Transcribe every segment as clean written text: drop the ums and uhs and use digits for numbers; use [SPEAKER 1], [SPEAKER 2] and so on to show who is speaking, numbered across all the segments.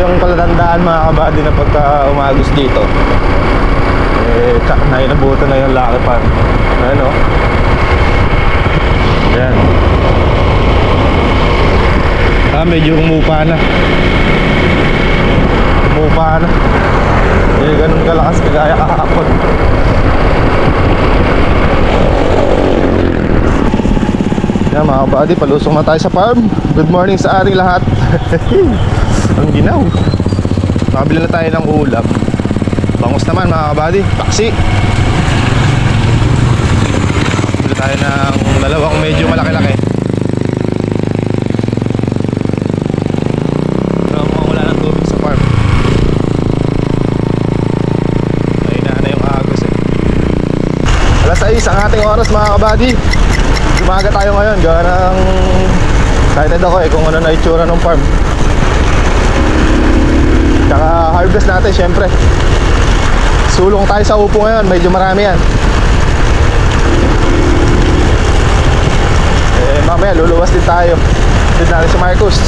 [SPEAKER 1] yung palatandaan mga kabady na pagka umagos dito, nainabutan na yung Lucky Farm. Ayan o. Ayan. Medyo umupa na. Umupa na. Ganun kalakas kagaya kahapon. Yan mga kabady, palusong na tayo sa farm. Good morning sa ating lahat. Ang ginaw. Makabili na tayo ng ulam. Bangus naman mga kabady, paksi. Bili tayo ng dalawang medyo malaki-laki. Wala ng tubig sa farm. Mahina na yung agos eh. Alas 6 ang ating oras mga kabady. Umaga tayo ngayon, gawa ng excited ako kung ano na itsura ng farm. Tsaka harvest natin syempre. Sulong tayo sa upo ngayon, medyo marami yan. Mamaya luluwas din tayo. Din natin si Marcus.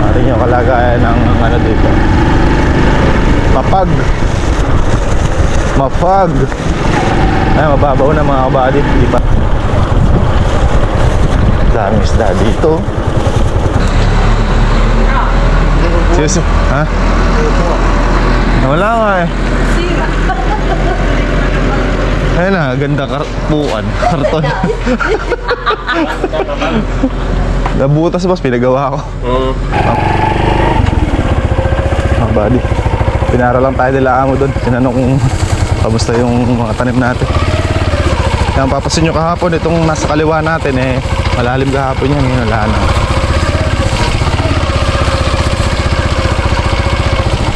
[SPEAKER 1] Atin yung kalagayan ng ano dito. Mapag. Ay, mababaw na mga kabady. Hindi pa. Daming isda dito. Seryoso? Ha? Wala nga eh. Ayun na, ganda karpuan. Karton. Nabutas boss, pinagawa ko. Mga buddy, pinara lang tayo nila amo doon. Tinanong kung kamusta yung mga tanim natin. Yan, papasin nyo kahapon, itong nasa kaliwa natin eh, malalim kahapon yan, yun wala na.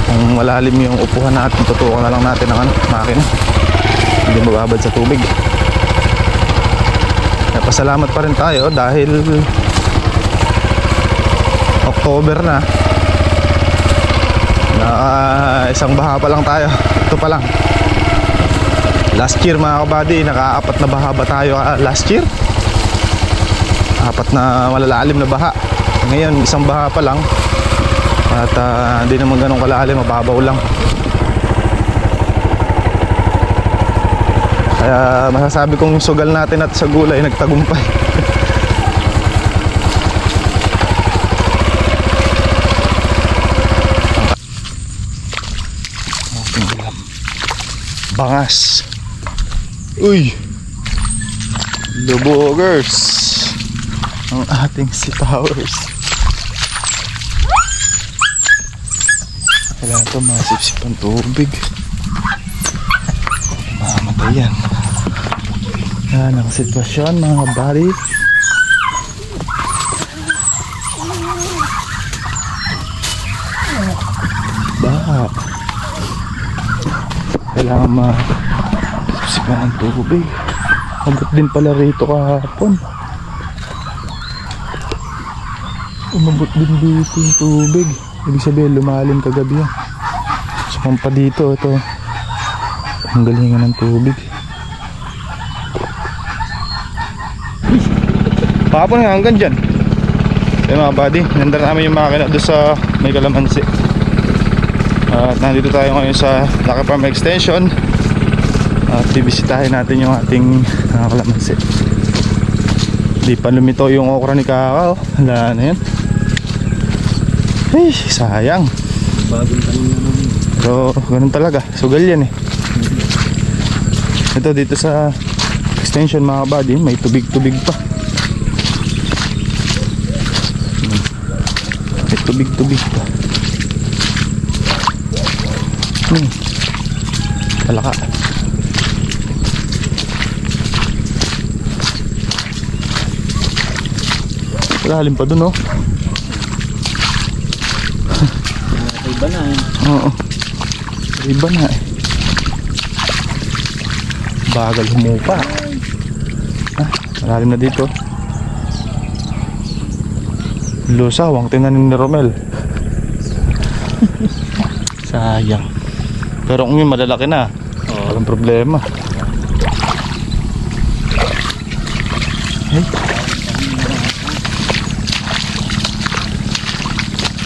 [SPEAKER 1] Kung malalim yung upuhan natin, tutukan na lang natin ng makina, hindi mababad sa tubig. Napasalamat pa rin tayo dahil October na, isang baha pa lang tayo. Ito pa lang. Last year mga kabady, naka-4 na baha ba tayo last year? 4 na malalalim na baha. Ngayon isang baha pa lang. At hindi naman ganun kalalim, mababaw lang. Kaya masasabi kong sugal natin at sa gulay nagtagumpay. Bangas. Uy, lubogers ang ating sea towers. Kailangan ito masipsip ang tubig, mamatay yan. Yan ang sitwasyon mga buddy. Baha, kailangan masipsipan ng tubig. Agad din pala rito kahapon. Umabot din dito yung tubig. Ibig sabihin lumalim kagabi yan. Sumampa dito, ito ang galingan ng tubig. Kahapon nga hanggang dyan. Kaya mga buddy, nandar namin yung makina doon sa may kalamansi. At nandito tayo ngayon sa Lucky Farm Extension. At bibisitahin natin yung ating kalamansi. Di pa lumito yung okra ni Kaka. Wala na yan. Ay, sayang.
[SPEAKER 2] Bagong tanim na naman.
[SPEAKER 1] Pero ganun talaga, sugal yan eh. Ito dito sa extension mga buddy, may tubig-tubig pa. May tubig-tubig pa. Talaka. Lalim pa dun oh.
[SPEAKER 2] Iba na eh.
[SPEAKER 1] Oo. Iba na eh. Bagal humupa. Malalim na dito. Lusawang tinanim ni Romel. Sayang. Pero kung yung malalaki na, walang problema.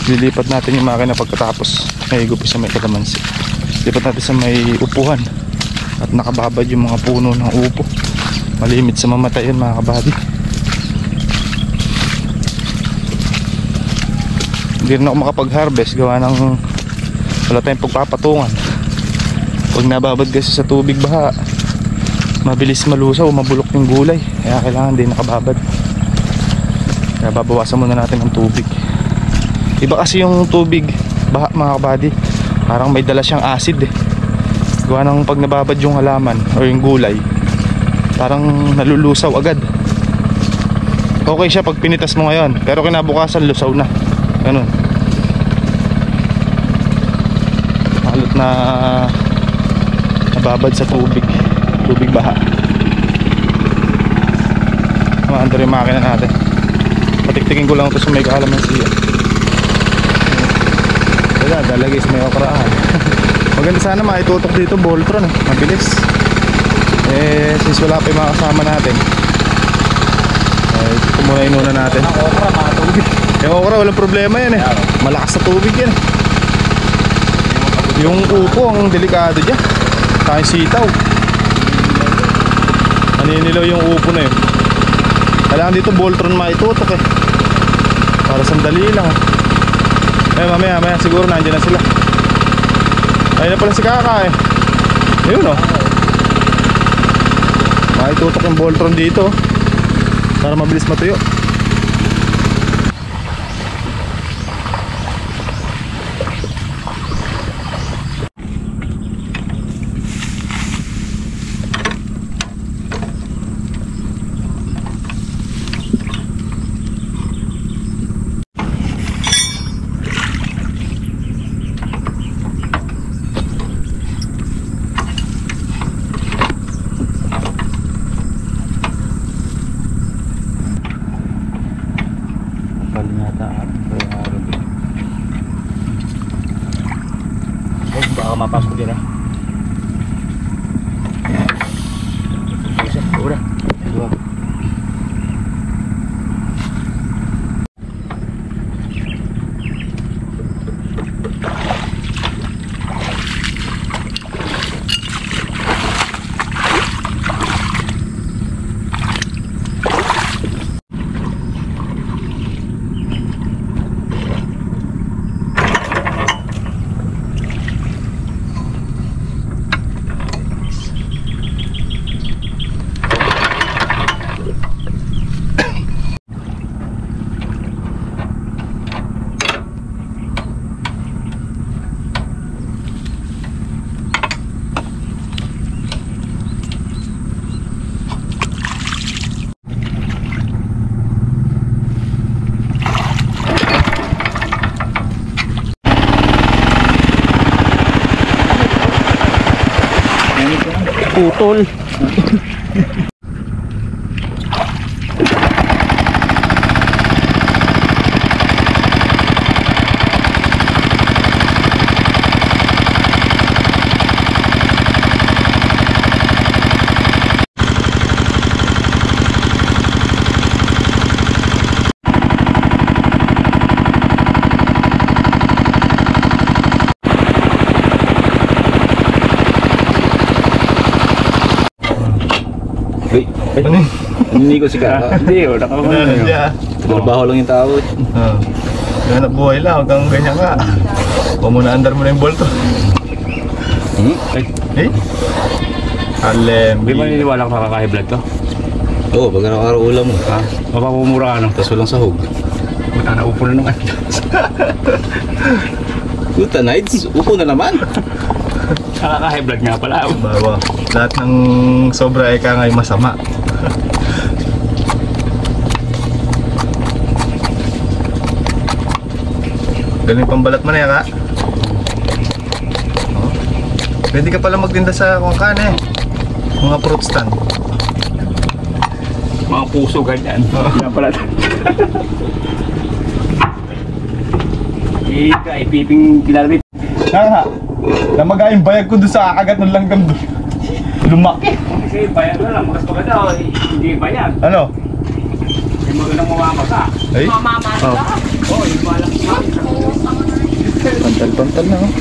[SPEAKER 1] Lilipat natin yung makina pagkatapos may gupi sa may kalamansi. Lipat natin sa may upuhan at nakababad yung mga puno ng upo. Malimit sa mamatay yun mga kabady. Hindi rin ako makapag-harvest gawa ng wala tayong pagpapatungan. Pag nababad kasi sa tubig baha, mabilis malusaw, mabulok yung gulay, kaya kailangan din nakababad. Kaya babawasan muna natin ng tubig. Iba kasi yung tubig baha mga kabady, parang may dala siyang acid eh. Gawa ng pag nababad yung halaman o yung gulay, parang nalulusaw agad. Okay siya pag pinitas mo ngayon, pero kinabukasan lusaw na. Ganun. Halot na nababad sa tubig baha. Maandar yung makina natin. Patiktikin ko lang ito sa may kalamansi. Wala, dalagay sa may okrahan. Maganda sana maitutok dito Voltron, mabilis. Since wala pa yung mga kasama natin, ito muna inuna natin. Yung okra walang problema yan eh, malakas sa tubig yan. Yung upo ang delikado dyan, kaya sitaw. Naninilaw yung upo na yun. Kailangan dito Voltron maitutok eh, para sandali lang. Mamaya siguro nandiyan na sila. Ayun na pala si Kaka eh. Ayun oh, maitutok yung Voltron dito para mabilis matuyo.
[SPEAKER 2] Baka mapasok din ah. Udah. Dua. Putol. Uy, hindi ko si Kaka. Hindi, wala ka naman. Trabaho lang yung tao.
[SPEAKER 1] Ganap buhay lang, hanggang ganyan ka. Huwag mo na andar mo na yung bolto. Alem.
[SPEAKER 2] Di ba niniwala ka makaka-high blood ka?
[SPEAKER 3] Oo, pag araw-araw ulam mo.
[SPEAKER 2] Ha? Mapapumura ka no?
[SPEAKER 3] Tapos walang sahog.
[SPEAKER 2] Wala na upo na naman.
[SPEAKER 3] Puta, Nides, upo na naman.
[SPEAKER 2] Nakaka-high blood nga pala.
[SPEAKER 1] Bawa. Lahat ng sobra ay kangay masama. Ganun pambalat mo na yan, ha? Oh. Pwede ka pala magtinda sa kungkan eh. Mga fruit stand.
[SPEAKER 2] Mga puso ganyan. Yan pala. Ipiping kilalit.
[SPEAKER 1] Ha? Namagayang bayag ko doon sa agat ng langgam doon. Lumaki.
[SPEAKER 2] Kasi bayag na lang. Makas pa ka daw. Hindi bayag.
[SPEAKER 1] Ano?
[SPEAKER 2] magandang mawama ka.
[SPEAKER 1] Ay?
[SPEAKER 4] Mama
[SPEAKER 1] Oh.
[SPEAKER 4] ka.
[SPEAKER 2] Oo, yung balang
[SPEAKER 1] Pantal-pantal na, oh.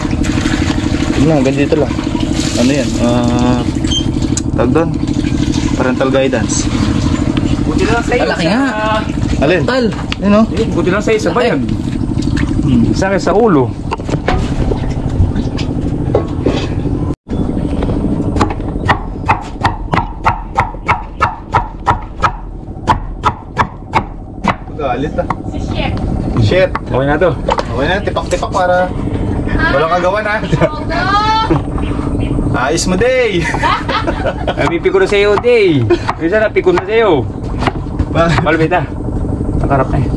[SPEAKER 1] Yun lang, hanggang dito lang. Ano yan? Tawag doon. Parental guidance.
[SPEAKER 2] buti lang sa'yo.
[SPEAKER 4] Malaki nga.
[SPEAKER 1] Alin?
[SPEAKER 4] Tal.
[SPEAKER 1] Yun, oh.
[SPEAKER 2] Buti lang sa'yo sa bayan.
[SPEAKER 1] Hmm.
[SPEAKER 2] Sa akin sa ulo.
[SPEAKER 1] Galit, ah.
[SPEAKER 4] Si Chef.
[SPEAKER 1] Shit.
[SPEAKER 2] Okay na to.
[SPEAKER 1] Okay na, tipak-tipak para walang kagawan, ha. Ayos mo, day.
[SPEAKER 2] Napipi ko na sa'yo, day. Isa napi ko na sa'yo. Malbita. Nakarap na eh.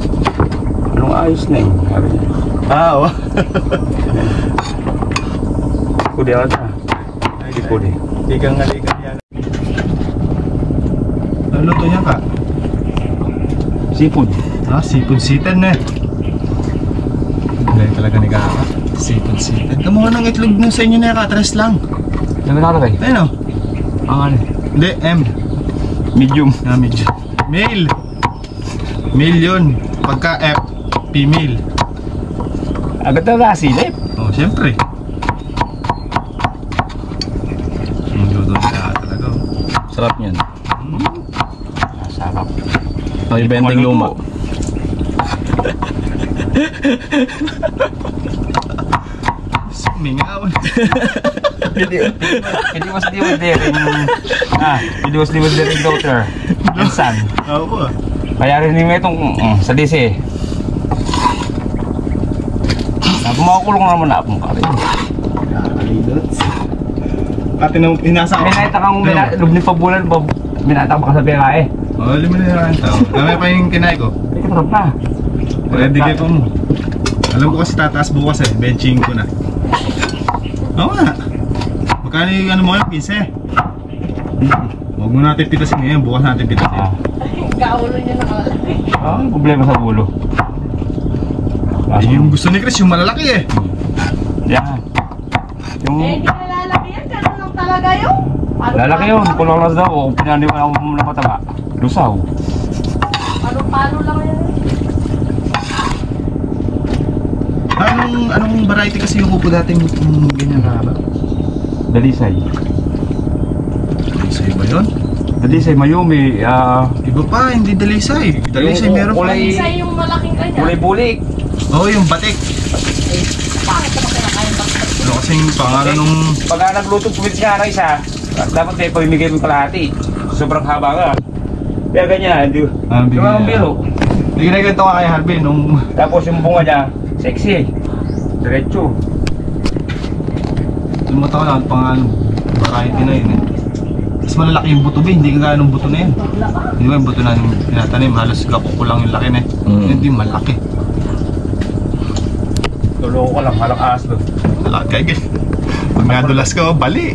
[SPEAKER 2] Anong ayos na eh. Sabi niya.
[SPEAKER 1] Oo.
[SPEAKER 2] Kudi ako na. Ay, di kudi.
[SPEAKER 1] Ligang yan. Ano luto niya ka?
[SPEAKER 2] Seafood.
[SPEAKER 1] Seafood seated na eh. Galing talaga ni Kaka. Seafood seated. Kamuha ng itlog nung sa inyo na yaka. 3 lang.
[SPEAKER 2] Ano nakalagay?
[SPEAKER 1] Ayun, oh.
[SPEAKER 2] Ang ano?
[SPEAKER 1] Hindi, M.
[SPEAKER 2] Medium.
[SPEAKER 1] Medium. Male. Male yun. Pagka F, female.
[SPEAKER 2] Agad na kasilip.
[SPEAKER 1] Oh, syempre. Ang luto ni Kaka talaga, oh.
[SPEAKER 2] Sarap niyan. Sarap.
[SPEAKER 1] Ay, benteng luma. Mingaw.
[SPEAKER 2] It was there in daughter and son.
[SPEAKER 1] Oo.
[SPEAKER 2] Kaya rin mo itong sa DC. Kumakulong naman na akong kari.
[SPEAKER 1] Nakakalidots. At hinasa ko.
[SPEAKER 2] Minata kang loob ni Pabulan, minata ka sa pera eh.
[SPEAKER 1] Oo, limunin na lang tao. Gamay pa yung kinay ko.
[SPEAKER 2] Ay, katarap ka.
[SPEAKER 1] Ready kayo pa mo. Alam ko kasi tataas bukas eh. Benching ko na. Oo nga. Magkano yung ano mo ngayon? 15. Huwag mo natin pitasin ngayon. Bukas natin pitasin.
[SPEAKER 4] Kaulo niya nakalaki.
[SPEAKER 2] Problema sa ulo.
[SPEAKER 1] Yung gusto ni Chris, yung malalaki eh.
[SPEAKER 2] Yan. Yung
[SPEAKER 4] Hindi na lalaki yan. Ganun lang talaga yun.
[SPEAKER 2] lalaki yun, kulang lang daw. Kung pinaniwan ako muna pataba, lusaw.
[SPEAKER 4] Palo-palo lang yan.
[SPEAKER 1] Anong variety kasi yung kupo dating ganyan kahaba?
[SPEAKER 2] Dalisay.
[SPEAKER 1] Dalisay ba yun?
[SPEAKER 2] Dalisay, Mayumi,
[SPEAKER 1] Iba pa, hindi dalisay. Dalisay
[SPEAKER 2] Yung
[SPEAKER 1] meron pa.
[SPEAKER 2] kulay-
[SPEAKER 4] Isa yung malaking ganyan.
[SPEAKER 2] bulik-bulik.
[SPEAKER 1] Oo, yung batik.
[SPEAKER 4] Bakit naman kinakain bakit?
[SPEAKER 1] Ano kasing pangalan nung...
[SPEAKER 2] Pagka nagluto pumit ka na isa, dapat may pamimigay mo kalahati. Sobrang haba ka. Kaya ganyan, di
[SPEAKER 1] bigyan
[SPEAKER 2] ba ang
[SPEAKER 1] niya.
[SPEAKER 2] biro?
[SPEAKER 1] Hindi ginaganto nga kay Harvey nung...
[SPEAKER 2] Tapos yung bunga niya, sexy. Diretso.
[SPEAKER 1] Lumata ko lang ang pangalan. Variety na yun eh. Mas malalaki yung buto ba? Hindi kagaya ng buto na yun. Di ba yung buto na yung tinatanim? Halos gapo ko lang yung laki na eh. Hindi malaki.
[SPEAKER 2] Tuloko ko lang, halang ahas doon.
[SPEAKER 1] Malaki agad. Pag nadulas ko, bali.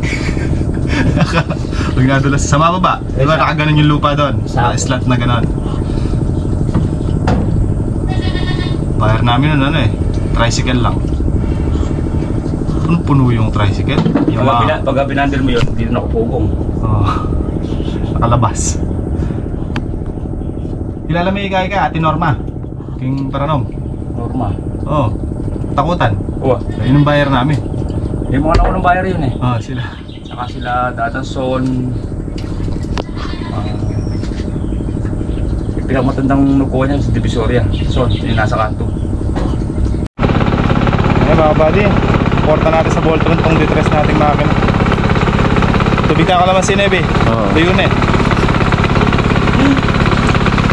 [SPEAKER 1] Pag nadulas sa mababa. Di ba nakaganon yung lupa doon? Sa slant na ganon. Bayar namin nun ano eh. Tricycle lang. Puno yung tricycle. Yung
[SPEAKER 2] Pagka binandil mo yun, hindi na ako pugong.
[SPEAKER 1] nakalabas. Kilala mo yung ka, Ate Norma. King Paranom.
[SPEAKER 2] Norma.
[SPEAKER 1] Oo. Takutan.
[SPEAKER 2] Oo.
[SPEAKER 1] Yun ang bayar namin.
[SPEAKER 2] Yung mga naunang bayar yun eh.
[SPEAKER 1] Sila.
[SPEAKER 2] Saka sila Datanson. Pinakamatandang nakuha niya sa Divisoria. Son, yung nasa kanto.
[SPEAKER 1] Ay mga buddy, porta natin sa Voltron tong detress nating makina. Tubig na kalamansi na eh. Ito yun eh.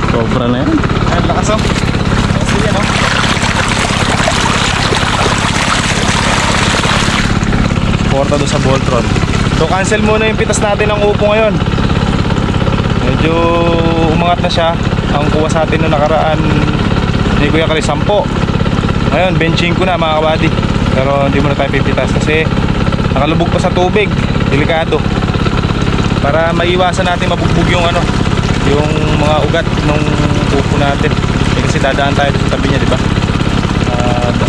[SPEAKER 3] Sobra na yan.
[SPEAKER 1] Ay, lakas oh. Lakas yan oh. Porta doon sa Voltron. So cancel muna yung pitas natin ng upo ngayon. Medyo umangat na siya. Ang kuha sa atin noong nakaraan ni Kuya Chris 10. Ngayon benching ko na mga kabady. Pero hindi mo na tayo pipitas kasi nakalubog pa sa tubig. Delikado. Para maiwasan natin mabugbog yung ano, yung mga ugat ng upo natin. Kasi dadaan tayo sa tabi niya, di ba?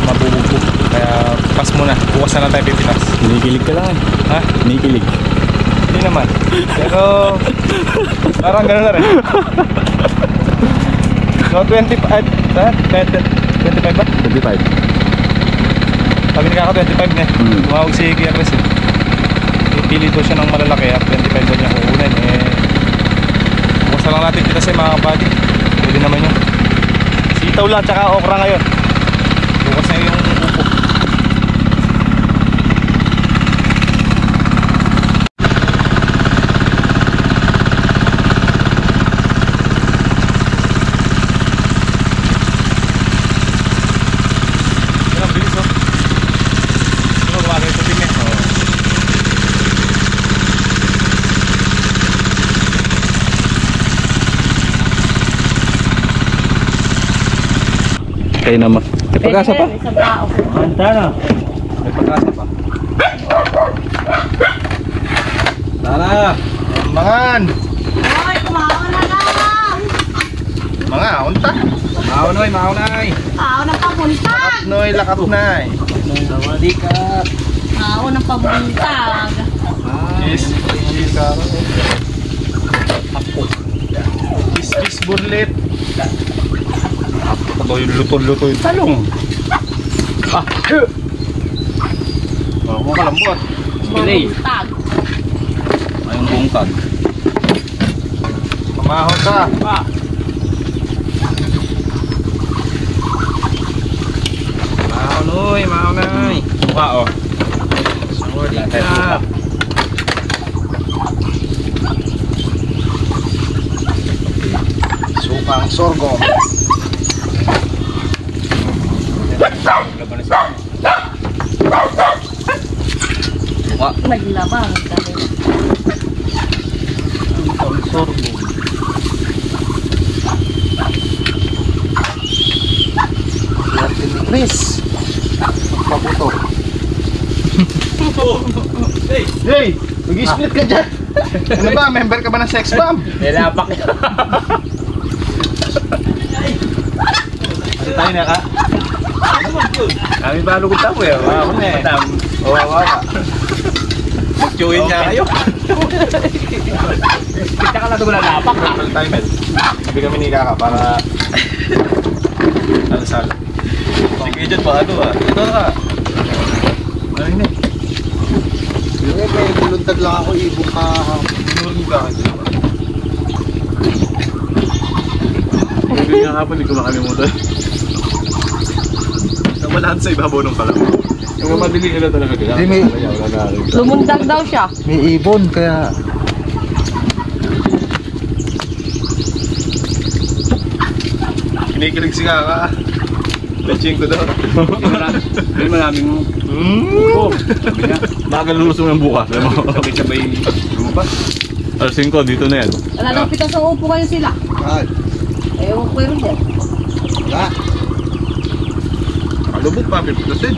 [SPEAKER 1] Mabubugbog. Kaya pas muna. Bukas na lang tayo pipitas.
[SPEAKER 3] Kinikilig ka lang eh.
[SPEAKER 1] Ha?
[SPEAKER 3] Kinikilig.
[SPEAKER 1] Hindi naman. Pero parang gano'n na rin. No, 25 ba?
[SPEAKER 3] 25.
[SPEAKER 1] Sabi ni Kaka 25 na eh. Tumawag si Kuya Chris eh. Pipili to siya ng malalaki at 25 ba niya kukunin eh. Bukas na lang natin kita sa mga buddy. Pwede naman yun. Sitaw lang tsaka okra ngayon. Bukas na yung upo. Ang bilis oh. Ano gumagay sa tingin?
[SPEAKER 3] Kayo naman. May pag-asa pa?
[SPEAKER 4] Isang tao.
[SPEAKER 2] Handa na.
[SPEAKER 3] May pag-asa pa. Tara!
[SPEAKER 1] Mangan!
[SPEAKER 4] Hoy, kumawa na lang.
[SPEAKER 1] Mga unta!
[SPEAKER 3] Maunay, maunay!
[SPEAKER 4] Tao ng pabuntag.
[SPEAKER 1] Noy lakat na eh.
[SPEAKER 3] Sawadikap!
[SPEAKER 4] Tao ng pabuntag.
[SPEAKER 1] Cheese. Cheese. Cheese burlet. Ako daw yung luto-luto yung
[SPEAKER 2] Talong.
[SPEAKER 1] oh, makalambot.
[SPEAKER 2] Pilay.
[SPEAKER 4] Pabuntag.
[SPEAKER 3] Ayong bungkag.
[SPEAKER 1] Pamahon ka.
[SPEAKER 3] Maunoy, maunay!
[SPEAKER 2] Suka oh.
[SPEAKER 3] Sawadikap!
[SPEAKER 1] Sukang sorghum.
[SPEAKER 2] Laban na siya.
[SPEAKER 4] Naglabang.
[SPEAKER 1] Sorghum. Chris. Paputo. Hey, mag-split ka dyan. Ano ba, member ka ba ng sex bomb?
[SPEAKER 2] Nilapak.
[SPEAKER 1] Ano tayo na ka?
[SPEAKER 2] Kami ba lugod tapo eh? Wow, na eh.
[SPEAKER 1] Oo. Mag-join niya kayo.
[SPEAKER 2] Kita ka lang doon lapak ha.
[SPEAKER 1] Double time it. Sabi kami ni Kaka para alasal. Sige dyan pa ano ah. Ito ka. Ano yun eh?
[SPEAKER 5] May bulundag lang ako, ibong ka.
[SPEAKER 1] Binurog ka ka dyan.
[SPEAKER 3] Hindi nga hapon, hindi ko makalimutan.
[SPEAKER 1] Nawalaan sa ibabaw ng kalam.
[SPEAKER 3] Yung madili nila talaga kaya.
[SPEAKER 5] Hindi, may-
[SPEAKER 4] Lumundag daw siya.
[SPEAKER 5] May ibon, kaya...
[SPEAKER 1] Kinikilig si Kaka. Leching ko daw.
[SPEAKER 2] May maraming
[SPEAKER 1] Oh.
[SPEAKER 2] sabi niya.
[SPEAKER 3] Baka lulusong ng bukas. Alam mo?
[SPEAKER 2] Sabay-sabay lumabas.
[SPEAKER 3] Alas 5, dito na yan.
[SPEAKER 4] Wala nang pito sa upo kayo sila.
[SPEAKER 5] Ah,
[SPEAKER 4] Ewan ko yun din.
[SPEAKER 5] wala.
[SPEAKER 1] Kalubog pa, pinutin.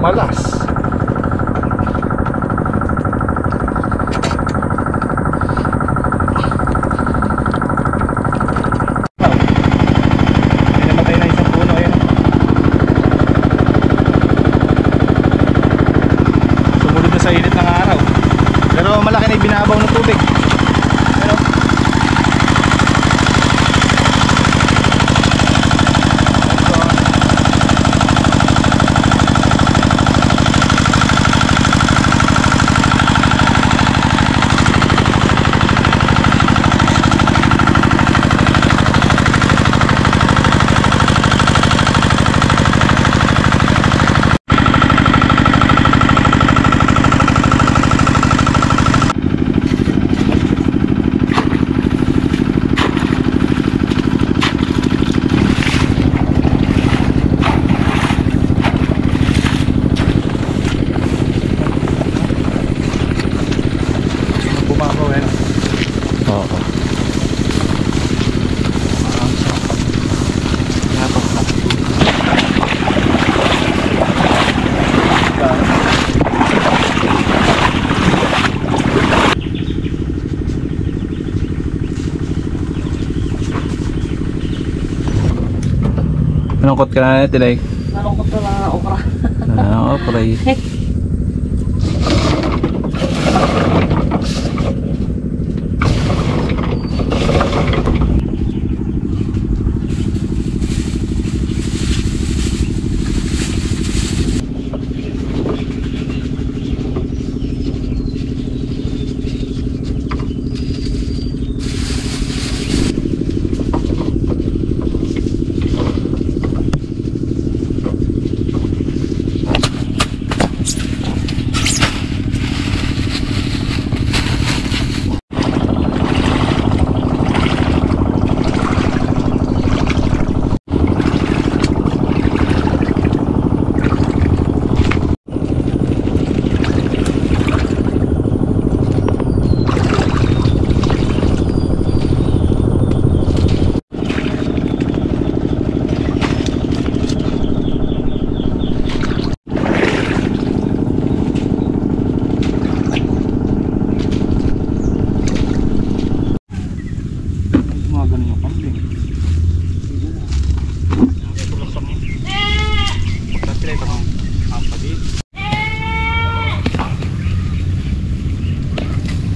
[SPEAKER 1] Malas. Namatay na isang puno ayun. Sumunod na sa init ng araw. Pero malaki na ibinabaw ng tubig. Ano?
[SPEAKER 3] Nalungkot ka na natin ay.
[SPEAKER 4] Nalungkot ko lang ang okra.
[SPEAKER 3] Pray.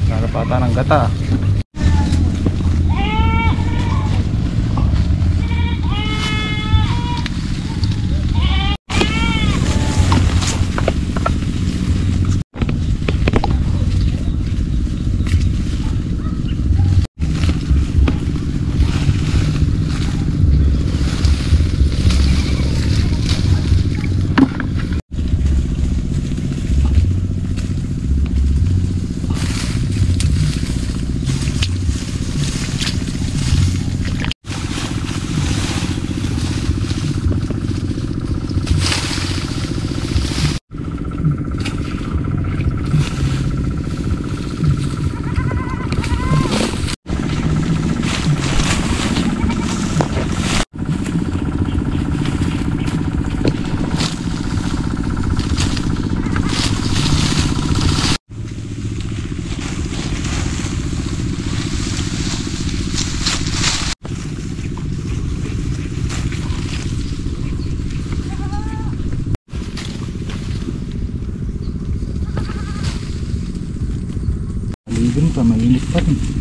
[SPEAKER 3] Karapata ng gata. Libre pa, mainit pa rin.